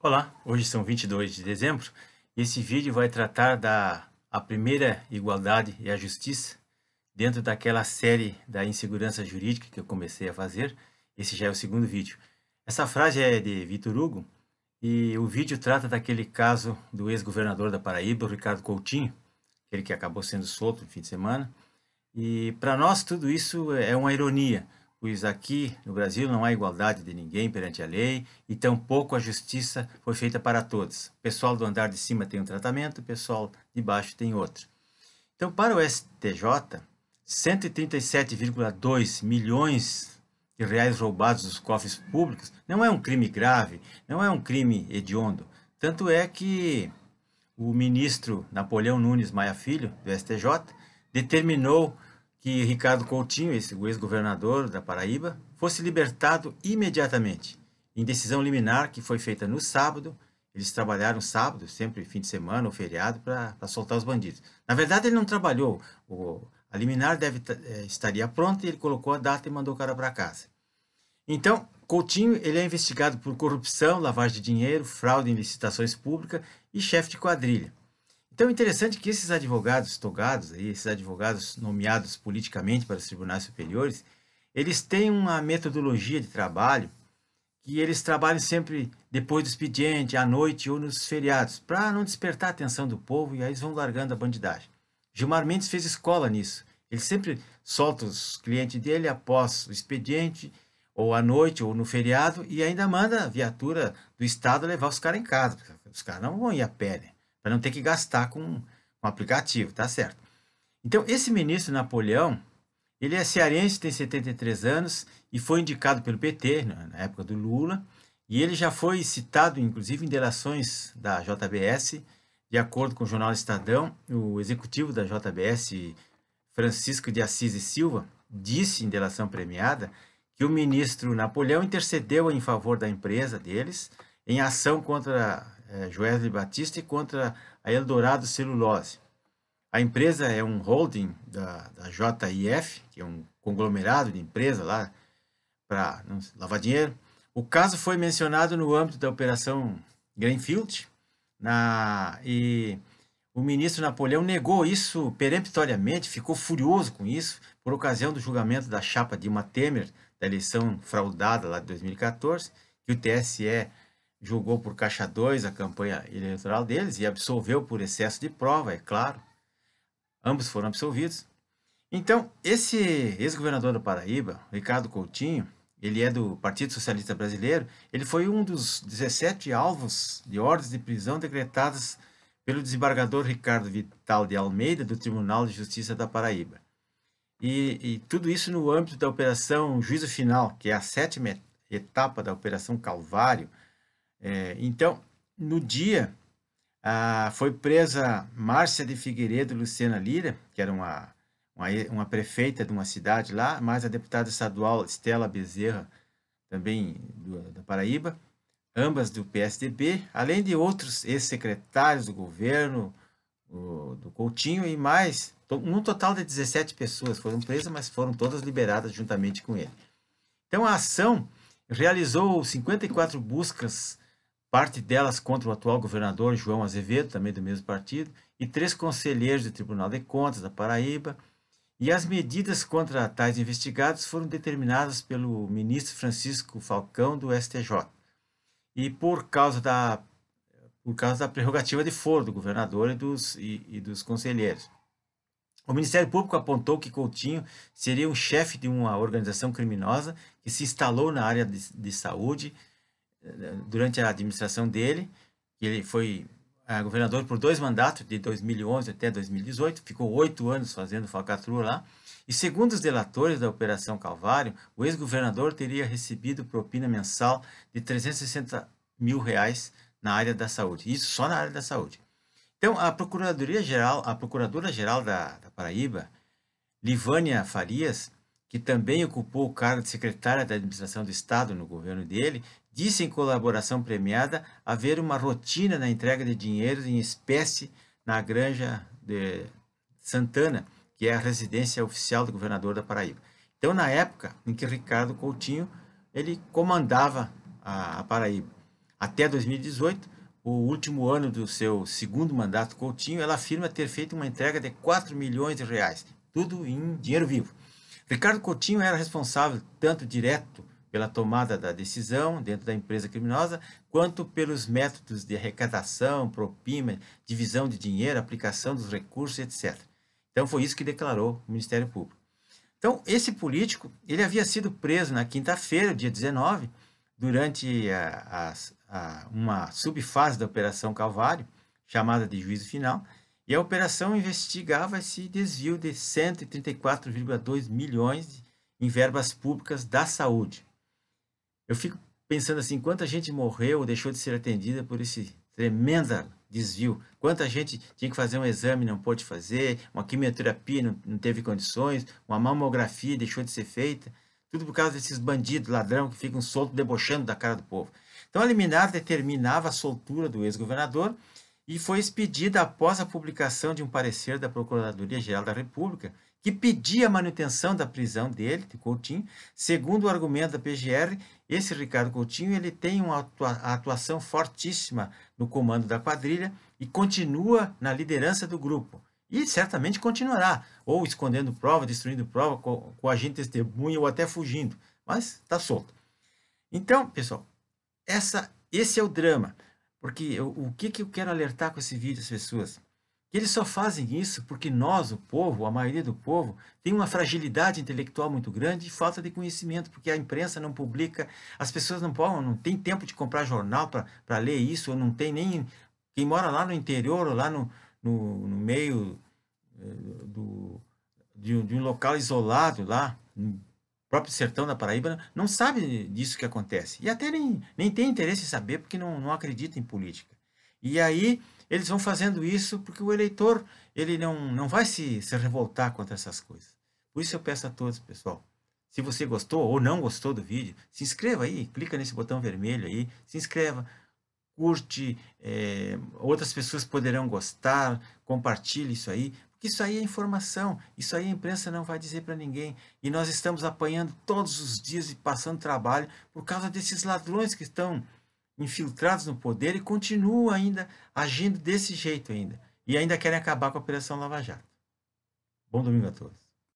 Olá, hoje são 22 de dezembro e esse vídeo vai tratar da a primeira igualdade e a justiça dentro daquela série da insegurança jurídica que eu comecei a fazer. Esse já é o segundo vídeo. Essa frase é de Vitor Hugo e o vídeo trata daquele caso do ex-governador da Paraíba, o Ricardo Coutinho, aquele que acabou sendo solto no fim de semana. E para nós tudo isso é uma ironia, pois aqui no Brasil não há igualdade de ninguém perante a lei e tampouco a justiça foi feita para todos. O pessoal do andar de cima tem um tratamento, o pessoal de baixo tem outro. Então, para o STJ, 137,2 milhões de reais roubados dos cofres públicos não é um crime grave, não é um crime hediondo. Tanto é que o ministro Napoleão Nunes Maia Filho, do STJ, determinou que Ricardo Coutinho, o ex-governador da Paraíba, fosse libertado imediatamente, em decisão liminar que foi feita no sábado. Eles trabalharam sábado, sempre fim de semana ou feriado, para soltar os bandidos. Na verdade, ele não trabalhou. A liminar estaria pronta e ele colocou a data e mandou o cara para casa. Então, Coutinho ele é investigado por corrupção, lavagem de dinheiro, fraude em licitações públicas e chefe de quadrilha. Então é interessante que esses advogados togados, aí, esses advogados nomeados politicamente para os tribunais superiores, eles têm uma metodologia de trabalho que eles trabalham sempre depois do expediente, à noite ou nos feriados, para não despertar a atenção do povo e aí eles vão largando a bandidagem. Gilmar Mendes fez escola nisso. Ele sempre solta os clientes dele após o expediente, ou à noite, ou no feriado, e ainda manda a viatura do Estado levar os caras em casa. Os caras não vão ir a pé, né? Para não ter que gastar com um aplicativo, tá certo? Então, esse ministro Napoleão, ele é cearense, tem 73 anos e foi indicado pelo PT na época do Lula, e ele já foi citado, inclusive, em delações da JBS. De acordo com o jornal Estadão, o executivo da JBS, Francisco de Assis e Silva, disse em delação premiada que o ministro Napoleão intercedeu em favor da empresa deles em ação contra Joesley Batista e contra a Eldorado Celulose. A empresa é um holding da JIF, que é um conglomerado de empresa lá para lavar dinheiro. O caso foi mencionado no âmbito da Operação Greenfield, e o ministro Napoleão negou isso peremptoriamente, ficou furioso com isso, por ocasião do julgamento da chapa Dilma Temer, da eleição fraudada lá de 2014, que o TSE julgou por caixa 2 a campanha eleitoral deles e absolveu por excesso de prova, é claro. Ambos foram absolvidos. Então, esse ex-governador da Paraíba, Ricardo Coutinho, ele é do Partido Socialista Brasileiro, ele foi um dos 17 alvos de ordens de prisão decretadas pelo desembargador Ricardo Vital de Almeida, do Tribunal de Justiça da Paraíba. E tudo isso no âmbito da Operação Juízo Final, que é a 7ª etapa da Operação Calvário. Então, no dia, foi presa Márcia de Figueiredo Lucena Lira, que era uma prefeita de uma cidade lá, mais a deputada estadual Estela Bezerra, também da Paraíba, ambas do PSDB, além de outros ex-secretários do governo, do Coutinho e mais, num total de 17 pessoas foram presas, mas foram todas liberadas juntamente com ele. Então a ação realizou 54 buscas, parte delas contra o atual governador João Azevedo, também do mesmo partido, e 3 conselheiros do Tribunal de Contas da Paraíba, e as medidas contra tais investigados foram determinadas pelo ministro Francisco Falcão, do STJ. E por causa da prerrogativa de foro do governador e dos conselheiros. O Ministério Público apontou que Coutinho seria um chefe de uma organização criminosa que se instalou na área de saúde durante a administração dele. Ele foi governador por 2 mandatos, de 2011 até 2018, ficou 8 anos fazendo falcatrua lá. E segundo os delatores da Operação Calvário, o ex-governador teria recebido propina mensal de R$360 mil na área da saúde. Isso só na área da saúde. Então, a Procuradora-Geral da Paraíba, Livânia Farias, que também ocupou o cargo de secretária da Administração do Estado no governo dele, disse em colaboração premiada haver uma rotina na entrega de dinheiro em espécie na Granja de Santana, que é a residência oficial do governador da Paraíba. Então, na época em que Ricardo Coutinho ele comandava a Paraíba. Até 2018, o último ano do seu segundo mandato Coutinho, ela afirma ter feito uma entrega de 4 milhões de reais, tudo em dinheiro vivo. Ricardo Coutinho era responsável tanto direto pela tomada da decisão dentro da empresa criminosa, quanto pelos métodos de arrecadação, propina, divisão de dinheiro, aplicação dos recursos, etc. Então foi isso que declarou o Ministério Público. Então, esse político, ele havia sido preso na quinta-feira, dia 19, durante uma subfase da Operação Calvário, chamada de juízo final, e a operação investigava esse desvio de 134,2 milhões em verbas públicas da saúde. Eu fico pensando assim, quanta gente morreu ou deixou de ser atendida por esse tremendo desvio. Quanta gente tinha que fazer um exame e não pôde fazer, uma quimioterapia não teve condições, uma mamografia deixou de ser feita. Tudo por causa desses bandidos, ladrão, que ficam soltos, debochando da cara do povo. Então, a liminar determinava a soltura do ex-governador e foi expedida após a publicação de um parecer da Procuradoria-Geral da República, que pedia a manutenção da prisão dele, de Coutinho. Segundo o argumento da PGR, esse Ricardo Coutinho ele tem uma atuação fortíssima no comando da quadrilha e continua na liderança do grupo. E certamente continuará, ou escondendo prova, destruindo prova, coagindo testemunha ou até fugindo, mas está solto. Então, pessoal, esse é o drama, porque o que eu quero alertar com esse vídeo às pessoas? Que eles só fazem isso porque nós, o povo, a maioria do povo, tem uma fragilidade intelectual muito grande e falta de conhecimento, porque a imprensa não publica, as pessoas não têm tempo de comprar jornal para ler isso, ou não tem nem... Quem mora lá no interior, ou lá no meio de um local isolado, lá no próprio sertão da Paraíba, não sabe disso que acontece. E até nem tem interesse em saber, porque não acredita em política. E aí eles vão fazendo isso porque o eleitor ele não vai se revoltar contra essas coisas. Por isso eu peço a todos, pessoal, se você gostou ou não gostou do vídeo, se inscreva aí, clica nesse botão vermelho aí, se inscreva, curte, outras pessoas poderão gostar, compartilhe isso aí, porque isso aí é informação, isso aí a imprensa não vai dizer para ninguém, e nós estamos apanhando todos os dias e passando trabalho por causa desses ladrões que estão infiltrados no poder e continuam ainda agindo desse jeito ainda, e ainda querem acabar com a Operação Lava Jato. Bom domingo a todos.